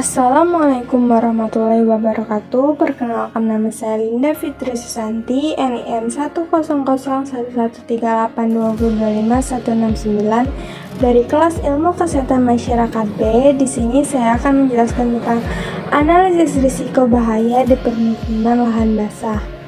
Assalamualaikum warahmatullahi wabarakatuh. Perkenalkan, nama saya Linda Fitri Susanti, NIM 10011382025 dari kelas Ilmu Kesehatan Masyarakat B. Di sini saya akan menjelaskan tentang analisis risiko bahaya di permukiman lahan basah.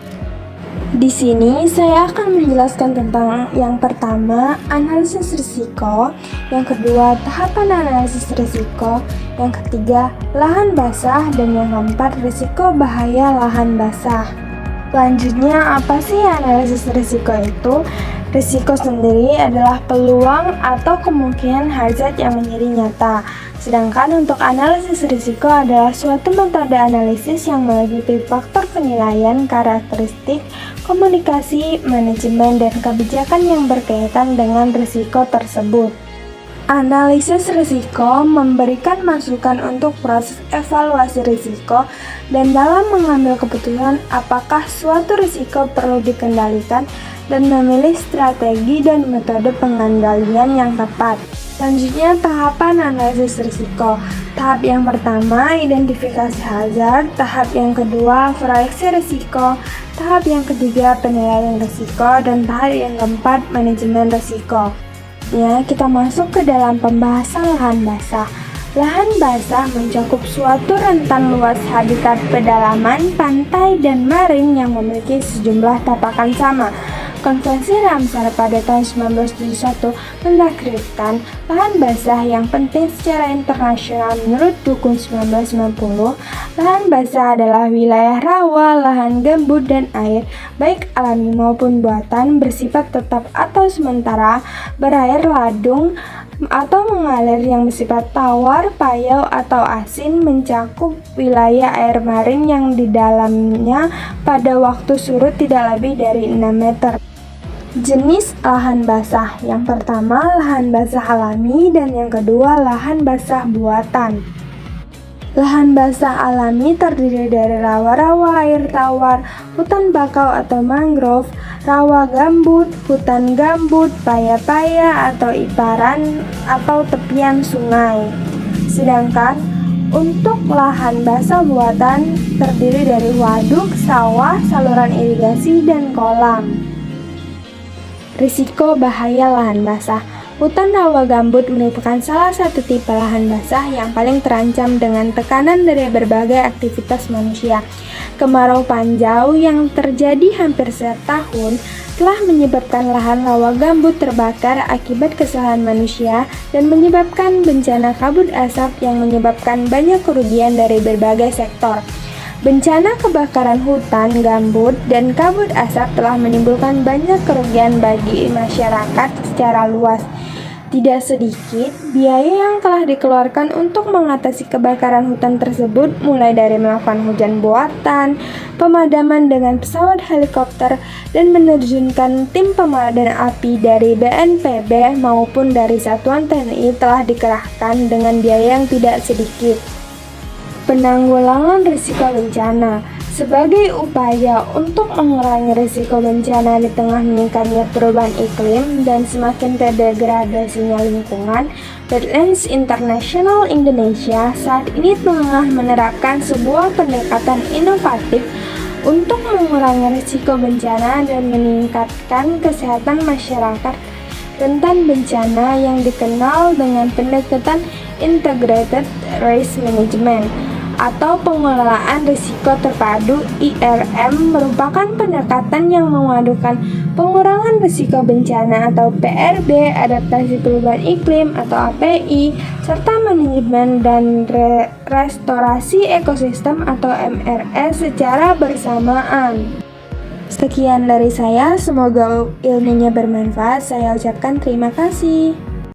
Di sini saya akan menjelaskan tentang yang pertama, analisis risiko, yang kedua, tahapan analisis risiko, yang ketiga, lahan basah, dan yang keempat, risiko bahaya lahan basah. Selanjutnya, apa sih analisis risiko itu? Risiko sendiri adalah peluang atau kemungkinan hazard yang menjadi nyata. Sedangkan untuk analisis risiko adalah suatu metode analisis yang meliputi faktor penilaian, karakteristik, komunikasi, manajemen, dan kebijakan yang berkaitan dengan risiko tersebut. Analisis risiko memberikan masukan untuk proses evaluasi risiko dan dalam mengambil keputusan apakah suatu risiko perlu dikendalikan dan memilih strategi dan metode pengendalian yang tepat. Selanjutnya, tahapan analisis risiko. Tahap yang pertama, identifikasi hazard. Tahap yang kedua, proyeksi risiko. Tahap yang ketiga, penilaian risiko. Dan tahap yang keempat, manajemen risiko. Ya, kita masuk ke dalam pembahasan lahan basah. Lahan basah mencakup suatu rentan luas habitat pedalaman, pantai, dan maring yang memiliki sejumlah tapakan sama. Konvensi Ramsar pada tahun 1971 mentakdirkan lahan basah yang penting secara internasional. Menurut Dukun 1990, lahan basah adalah wilayah rawa, lahan gambut dan air, baik alami maupun buatan, bersifat tetap atau sementara, berair ladung atau mengalir yang bersifat tawar, payau atau asin, mencakup wilayah air maring yang di dalamnya pada waktu surut tidak lebih dari 6 meter. Jenis lahan basah. Yang pertama, lahan basah alami, dan yang kedua, lahan basah buatan. Lahan basah alami terdiri dari rawa-rawa air tawar, hutan bakau atau mangrove, rawa gambut, hutan gambut, paya-paya atau iparan atau tepian sungai. Sedangkan untuk lahan basah buatan terdiri dari waduk, sawah, saluran irigasi, dan kolam. Risiko bahaya lahan basah. Hutan rawa gambut merupakan salah satu tipe lahan basah yang paling terancam dengan tekanan dari berbagai aktivitas manusia. Kemarau panjang yang terjadi hampir setahun telah menyebabkan lahan rawa gambut terbakar akibat kesalahan manusia dan menyebabkan bencana kabut asap yang menyebabkan banyak kerugian dari berbagai sektor. Bencana kebakaran hutan, gambut, dan kabut asap telah menimbulkan banyak kerugian bagi masyarakat secara luas. Tidak sedikit biaya yang telah dikeluarkan untuk mengatasi kebakaran hutan tersebut, mulai dari melakukan hujan buatan, pemadaman dengan pesawat helikopter, dan menerjunkan tim pemadam api dari BNPB maupun dari Satuan TNI telah dikerahkan dengan biaya yang tidak sedikit. Penanggulangan risiko bencana. Sebagai upaya untuk mengurangi risiko bencana di tengah meningkatnya perubahan iklim dan semakin terdegradasinya lingkungan, Birdlife International Indonesia saat ini tengah menerapkan sebuah pendekatan inovatif untuk mengurangi risiko bencana dan meningkatkan kesehatan masyarakat rentan bencana yang dikenal dengan pendekatan Integrated Risk Management atau pengelolaan risiko terpadu. IRM merupakan pendekatan yang memadukan pengurangan risiko bencana atau PRB, adaptasi perubahan iklim atau API, serta manajemen dan restorasi ekosistem atau MRS secara bersamaan. Sekian dari saya, semoga ilmunya bermanfaat. Saya ucapkan terima kasih.